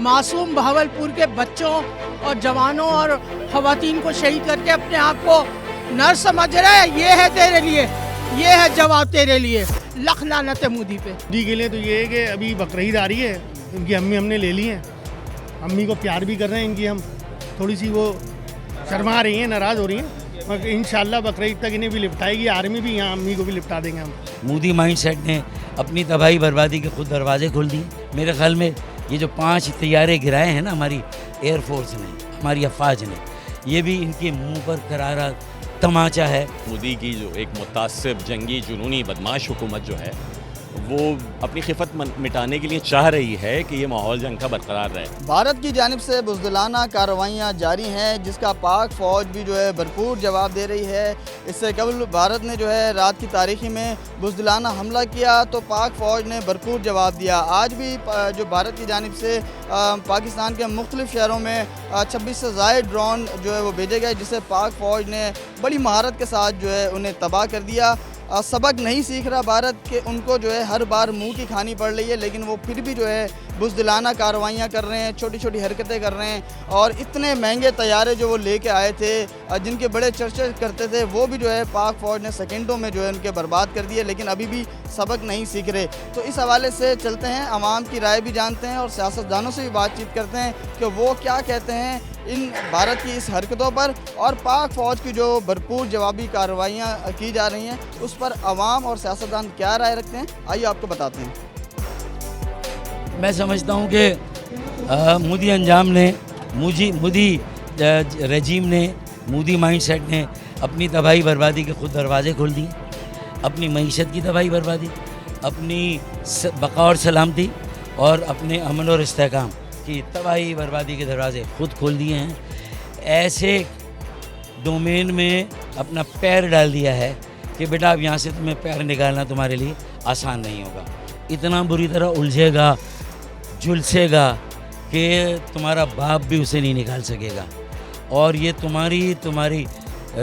मासूम बहावलपुर के बच्चों और जवानों और ख़वातीन को शहीद करके अपने आप को न समझ रहे, ये है तेरे लिए, ये है जवाब तेरे लिए। लख लानत है मोदी पे। मोदी के लिए तो ये है कि अभी बकरीद आ रही है, इनकी अम्मी हमने ले ली हैं, अम्मी को प्यार भी कर रहे हैं इनकी, हम थोड़ी सी वो शर्मा रही हैं, नाराज़ हो रही हैं, मगर इंशाल्लाह बकरीद तक इन्हें भी लिपटाएगी, आर्मी भी यहाँ अम्मी को भी लिपटा देंगे हम। मोदी माइंडसेट ने अपनी तबाही बर्बादी के खुद दरवाजे खोल दिए। मेरे ख्याल में ये जो 5 तैयारे गिराए हैं ना हमारी एयरफोर्स ने, हमारी अफवाज ने, ये भी इनके मुंह पर करारा तमाचा है। मोदी की जो एक मुतासिब जंगी जुनूनी बदमाश हुकूमत जो है वो अपनी खिफत मिटाने के लिए चाह रही है कि ये माहौल जंग का बरकरार रहे। भारत की जानिब से बुज़दिलाना कार्रवाइयाँ जारी हैं, जिसका पाक फ़ौज भी जो है भरपूर जवाब दे रही है। इससे कबल भारत ने जो है रात की तारीखी में बुज़दिलाना हमला किया तो पाक फ़ौज ने भरपूर जवाब दिया। आज भी जो भारत की जानिब से पाकिस्तान के मुख्तलिफ़ शहरों में 26 से ज़ायद ड्रोन जो है वो भेजे गए, जिसे पाक फ़ौज ने बड़ी महारत के साथ जो है उन्हें तबाह कर दिया। सबक नहीं सीख रहा भारत के, उनको जो है हर बार मुंह की खानी पड़ रही है, लेकिन वो फिर भी जो है बुज़दिलाना कार्रवाइयाँ कर रहे हैं, छोटी छोटी हरकतें कर रहे हैं। और इतने महंगे तैयारे जो वो लेके आए थे, जिनके बड़े चर्चे करते थे, वो भी जो है पाक फ़ौज ने सेकंडों में जो है उनके बर्बाद कर दिए, लेकिन अभी भी सबक नहीं सीख रहे। तो इस हवाले से चलते हैं, आवाम की राय भी जानते हैं और सियासतदानों से भी बातचीत करते हैं कि वो क्या कहते हैं इन भारत की इस हरकतों पर, और पाक फ़ौज की जो भरपूर जवाबी कार्रवाइयाँ की जा रही हैं उस पर आवाम और सियासतदान क्या राय रखते हैं। आइए आपको बताते हैं। मैं समझता हूँ कि मोदी अंजाम ने, मोदी रजीम ने, मोदी माइंडसेट ने अपनी तबाही बर्बादी के खुद दरवाजे खोल दिए। अपनी मईशत की तबाही बर्बादी, अपनी बका और सलामती और अपने अमन और इस्तेहकाम की तबाही बर्बादी के दरवाजे खुद खोल दिए हैं। ऐसे डोमेन में अपना पैर डाल दिया है कि बेटा अब यहाँ से तुम्हें पैर निकालना तुम्हारे लिए आसान नहीं होगा। इतना बुरी तरह उलझेगा, झुलसेगा कि तुम्हारा बाप भी उसे नहीं निकाल सकेगा। और ये तुम्हारी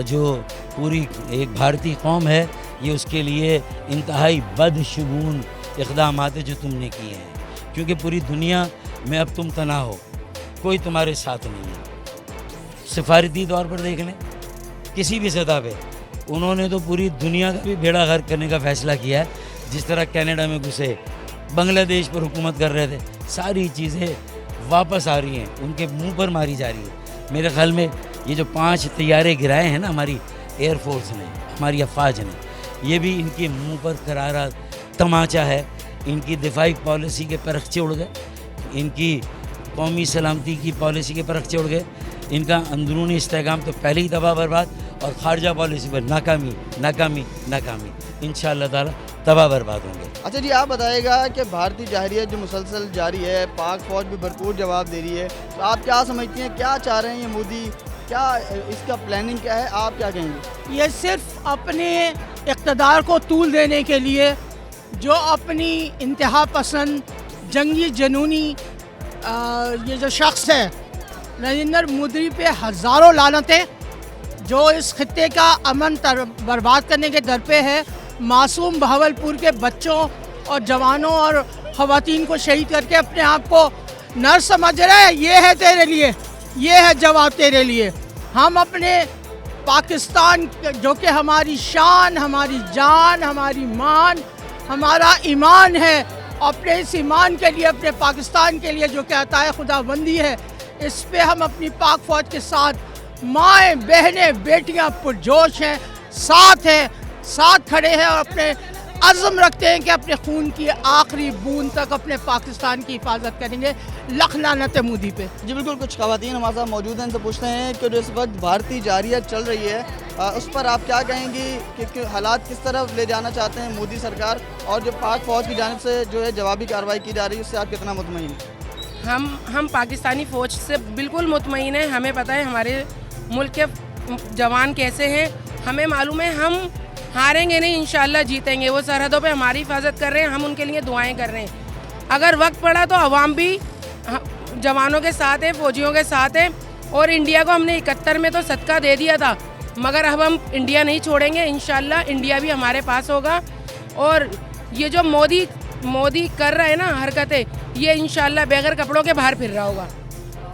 जो पूरी एक भारतीय कौम है, ये उसके लिए इंतहाई बदशगून इक़दामात जो तुमने किए हैं, क्योंकि पूरी दुनिया में अब तुम तना हो, कोई तुम्हारे साथ नहीं है। सिफारती तौर पर देख लें, किसी भी सतह पे उन्होंने तो पूरी दुनिया का भी बेड़ा गर्क करने का फ़ैसला किया है। जिस तरह कनाडा में घुसे, बांग्लादेश पर हुकूमत कर रहे थे, सारी चीज़ें वापस आ रही हैं, उनके मुंह पर मारी जा रही है। मेरे ख्याल में ये जो 5 तैयारे गिराए हैं ना हमारी एयरफोर्स ने, हमारी अफवाज ने, ये भी इनके मुंह पर करारा तमाचा है। इनकी दिफाई पॉलिसी के परखचे उड़ गए, इनकी कौमी सलामती की पॉलिसी के परखचे उड़ गए, इनका अंदरूनी इस्तेहकाम तो पहले ही तबाह बर्बाद, और खारजा पॉलिसी पर नाकामी नाकामी नाकामी। इंशाअल्लाह ताला तबाह बर्बाद होंगे। अच्छा जी, आप बताइएगा कि भारतीय जाहिरियत जो मुसलसल जारी है, पाक फ़ौज भी भरपूर जवाब दे रही है, तो आप क्या समझती हैं, क्या चाह रहे हैं ये मोदी, क्या इसका प्लानिंग क्या है, आप क्या कहेंगे? ये सिर्फ अपने इक़्तिदार को तूल देने के लिए जो अपनी इंतहा पसंद जंगी जनूनी ये जो शख्स है नरेंद्र मोदी पे हज़ारों लानतें, जो इस खित्ते का अमन बर्बाद करने के दर पे है। मासूम बहावलपुर के बच्चों और जवानों और ख़वातीन को शहीद करके अपने आप को न समझ रहे, ये है तेरे लिए, ये है जवाब तेरे लिए। हम अपने पाकिस्तान जो कि हमारी शान, हमारी जान, हमारी मान, हमारा ईमान है, अपने इस ईमान के लिए, अपने पाकिस्तान के लिए जो कि अताए खुदाबंदी है, इस पे हम अपनी पाक फ़ौज के साथ माएँ, बहनें, बेटियाँ पुरजोश हैं, साथ खड़े हैं और अपने अज़्म रखते हैं कि अपने खून की आखिरी बूंद तक अपने पाकिस्तान की हिफाजत करेंगे। लख लानत है मोदी पे। जी बिल्कुल, कुछ ख़वातीन हमारे साथ मौजूद हैं, इनसे पूछते हैं कि जो इस वक्त भारतीय जारियत चल रही है उस पर आप क्या कहेंगी कि हालात किस तरफ ले जाना चाहते हैं मोदी सरकार, और जो पाक फ़ौज की जानिब से जो है जवाबी कार्रवाई की जा रही है उससे आप कितना मुतमईन हैं? हम पाकिस्तानी फ़ौज से बिल्कुल मुतमईन हैं। हमें पता है हमारे मुल्क के जवान कैसे हैं, हमें मालूम है हम हारेंगे नहीं, इंशाल्लाह जीतेंगे। वो सरहदों पे हमारी हिफाजत कर रहे हैं, हम उनके लिए दुआएं कर रहे हैं। अगर वक्त पड़ा तो अवाम भी जवानों के साथ है, फ़ौजियों के साथ है। और इंडिया को हमने 71 में तो सदका दे दिया था, मगर अब हम इंडिया नहीं छोड़ेंगे। इंशाल्लाह इंडिया भी हमारे पास होगा। और ये जो मोदी मोदी कर रहे हैं ना हरकतें, ये इंशाल्लाह बगैर कपड़ों के बाहर फिर रहा होगा।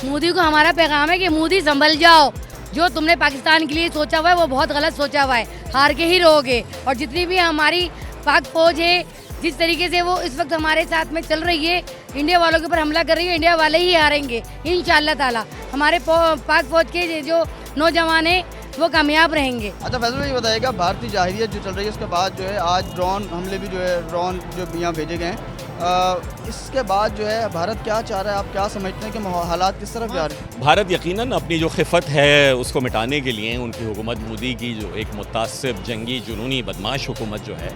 मोदी को हमारा पैगाम है कि मोदी संभल जाओ, जो तुमने पाकिस्तान के लिए सोचा हुआ है वो बहुत गलत सोचा हुआ है, हार के ही रहोगे। और जितनी भी हमारी पाक फौज है, जिस तरीके से वो इस वक्त हमारे साथ में चल रही है, इंडिया वालों के ऊपर हमला कर रही है, इंडिया वाले ही हारेंगे इंशाअल्लाह ताला। हमारे पाक फौज के जो नौजवान हैं वो कामयाब रहेंगे। अच्छा फैसल भाई बताइएगा, भारतीय जाहिरियत जो चल रही है उसके बाद जो है आज ड्रोन हमले भी जो है ड्रोन जो यहाँ भेजे गए हैं, इसके बाद जो है भारत क्या चाह रहा है, आप क्या समझते हैं कि हालात किस तरफ जा रहे हैं? भारत यकीनन अपनी जो खिफत है उसको मिटाने के लिए उनकी हुकूमत मोदी की जो एक मुतासिब जंगी जुनूनी बदमाश हुकूमत जो है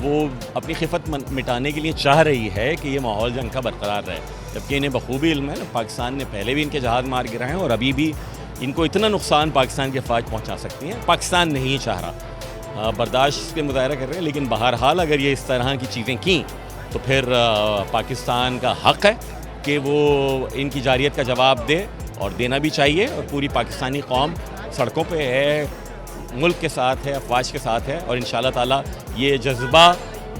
वो अपनी खिफत मिटाने के लिए चाह रही है कि ये माहौल जंग का बरकरार रहे, जबकि इन्हें बखूबी इल्म है ना पाकिस्तान ने पहले भी इनके जहाज़ मार गिराए हैं और अभी भी इनको इतना नुकसान पाकिस्तान के फ़ौज पहुंचा सकती हैं। पाकिस्तान नहीं चाह रहा, बर्दाश्त के मुजाहरा कर रहे हैं, लेकिन बहरहाल अगर ये इस तरह की चीज़ें की तो फिर पाकिस्तान का हक़ है कि वो इनकी जारियत का जवाब दे और देना भी चाहिए। और पूरी पाकिस्तानी कौम सड़कों पे है, मुल्क के साथ है, अफवाज के साथ है और इंशाअल्लाह ताला ये जज्बा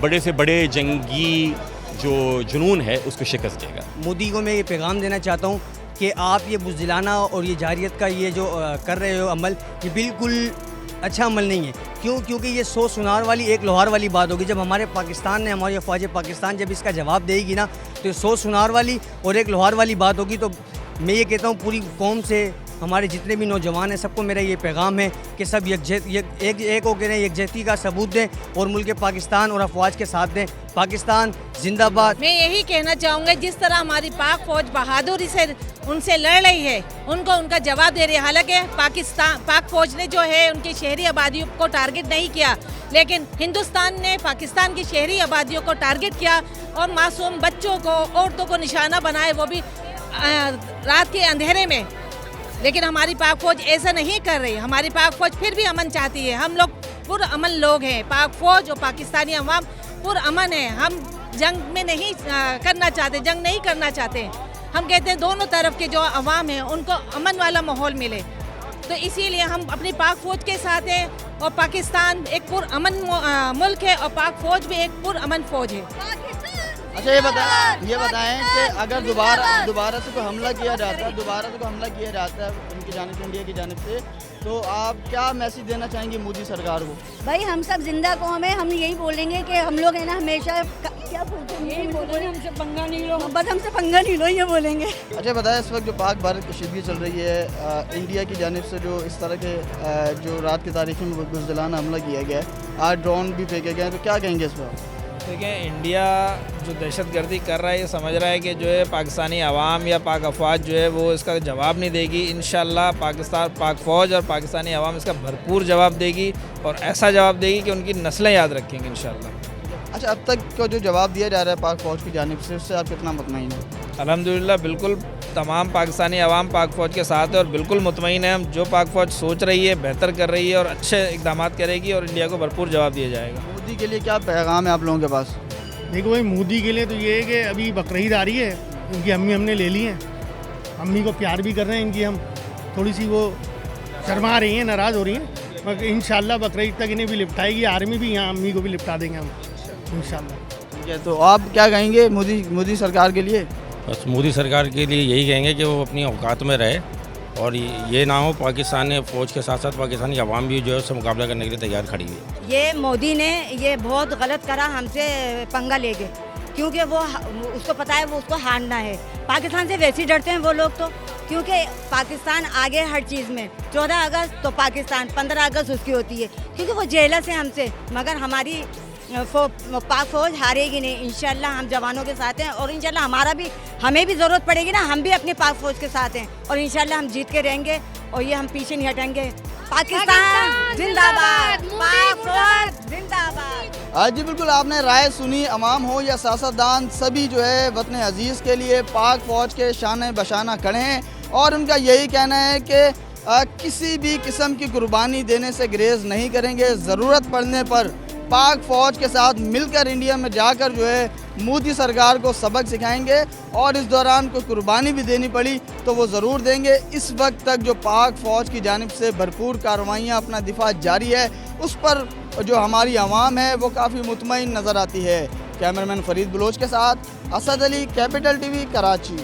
बड़े से बड़े जंगी जो जुनून है उसको शिकस्त देगा। मोदी को मैं ये पैगाम देना चाहता हूँ कि आप ये बुज़दिलाना और ये जारियत का ये जो कर रहे हो अमल, ये बिल्कुल अच्छा अमल नहीं है। क्योंकि ये सो सुनार वाली एक लोहार वाली बात होगी। जब हमारे पाकिस्तान ने, हमारी फ़ौज पाकिस्तान जब इसका जवाब देगी ना, तो ये सो सुनार वाली और एक लोहार वाली बात होगी। तो मैं ये कहता हूँ पूरी कौम से, हमारे जितने भी नौजवान हैं, सबको मेरा ये पैगाम है कि सब एक होकर यकजहती का सबूत दें और मुल्क पाकिस्तान और अफवाज के साथ दें। पाकिस्तान जिंदाबाद। मैं यही कहना चाहूँगा, जिस तरह हमारी पाक फौज बहादुरी से उनसे लड़ रही है, उनको उनका जवाब दे रही है। हालांकि पाक फौज ने जो है उनकी शहरी आबादियों को टारगेट नहीं किया, लेकिन हिंदुस्तान ने पाकिस्तान की शहरी आबादियों को टारगेट किया और मासूम बच्चों को, औरतों को निशाना बनाए, वो भी रात के अंधेरे में। लेकिन हमारी पाक फौज ऐसा नहीं कर रही। हमारी पाक फौज फिर भी अमन चाहती है। हम लोग पुरअमन लोग हैं, पाक फौज और पाकिस्तानी अवाम पुरअमन है। हम जंग में नहीं करना चाहते, जंग नहीं करना चाहते। हम कहते हैं दोनों तरफ के जो अवाम हैं उनको अमन वाला माहौल मिले, तो इसीलिए हम अपनी पाक फौज के साथ हैं। और पाकिस्तान एक पुरअमन मुल्क है और पाक फौज भी एक पुरअमन फौज है। अच्छा ये बताएं कि अगर दोबारा से कोई हमला किया जाता है उनकी जानिब से, इंडिया की जानिब से, तो आप क्या मैसेज देना चाहेंगे मोदी सरकार को? भाई हम सब जिंदा कौम है, हम यही बोलेंगे कि हम लोग है ना हमेशा क्या बोलते हैं, हमसे पंगा नहीं लो, बस हमसे पंगा नहीं लो, ये बोलेंगे। अच्छा बताएं, इस वक्त जो पाक भारत कशीदगी चल रही है, इंडिया की जानिब से जो इस तरह के जो रात की तारीख में बुज़दिलाना हमला किया गया है, आज ड्रोन भी फेंके गए हैं, तो क्या कहेंगे इस पर? देखिए, इंडिया जो दहशतगर्दी कर रहा है, ये समझ रहा है कि जो है पाकिस्तानी अवाम या पाक अफवाज जो है वो इसका जवाब नहीं देगी। इंशाल्लाह पाक फ़ौज और पाकिस्तानी अवाम इसका भरपूर जवाब देगी और ऐसा जवाब देगी कि उनकी नस्लें याद रखेंगे इंशाल्लाह। अच्छा, अब तक का जो जवाब दिया जा रहा है पाक फ़ौज की जानिब से, उससे आप कितना मुतमईन हैं? अल्हम्दुलिल्लाह बिल्कुल तमाम पाकिस्तानी अवाम पाक फ़ौज के साथ है और बिल्कुल मुतमईन है हम। जो पाक फ़ौज सोच रही है बेहतर कर रही है और अच्छे इक़दाम करेगी और इंडिया को भरपूर जवाब दिया जाएगा। मोदी के लिए क्या पैगाम है आप लोगों के पास? देखो भाई, मोदी के लिए तो ये है कि अभी बकरीद आ रही है, इनकी अम्मी हमने ले ली हैं, अम्मी को प्यार भी कर रहे हैं इनकी हम, थोड़ी सी वो शर्मा रही हैं, नाराज़ हो रही हैं, मगर इंशाल्लाह बकरीद तक इन्हें भी लिपटाएगी आर्मी भी, यहाँ अम्मी को भी लिपटा देंगे हम इंशाल्लाह। ठीक है, तो आप क्या कहेंगे मोदी सरकार के लिए? बस मोदी सरकार के लिए यही कहेंगे कि वो अपनी औकात में रहे और ये ना हो पाकिस्तान फ़ौज के साथ साथ पाकिस्तानी अवाम भी जो है उससे मुकाबला करने के लिए तैयार खड़ी है। ये मोदी ने ये बहुत गलत करा, हमसे पंगा ले गए, क्योंकि वो उसको पता है वो उसको हारना है। पाकिस्तान से वैसे ही डरते हैं वो लोग तो, क्योंकि पाकिस्तान आगे हर चीज़ में। 14 अगस्त तो पाकिस्तान, 15 अगस्त उसकी होती है, क्योंकि वो जेलस है हमसे। मगर हमारी पाक फौज हारेगी नहीं इंशाल्लाह। हम जवानों के साथ हैं और इंशाल्लाह हमें भी ज़रूरत पड़ेगी ना, हम भी अपनी पाक फौज के साथ हैं और इंशाल्लाह हम जीत के रहेंगे और ये हम पीछे नहीं हटेंगे। पाकिस्तान जिंदाबाद, पाक फौज जिंदाबाद। आज जी बिल्कुल आपने राय सुनी, अवाम हो या सियासतदान, सभी जो है वतन अजीज़ के लिए पाक फौज के शान बशाना खड़े हैं और उनका यही कहना है कि किसी भी किस्म की कुर्बानी देने से गुरेज नहीं करेंगे। ज़रूरत पड़ने पर पाक फ़ौज के साथ मिलकर इंडिया में जाकर जो है मोदी सरकार को सबक सिखाएंगे और इस दौरान कोई कुर्बानी भी देनी पड़ी तो वो ज़रूर देंगे। इस वक्त तक जो पाक फ़ौज की जानिब से भरपूर कार्रवाइयाँ, अपना दिफा जारी है, उस पर जो हमारी आवाम है वो काफ़ी मुतमईन नज़र आती है। کیمرمین فرید بلوچ کے ساتھ اسد علی، کیپٹل ٹی وی، کراچی.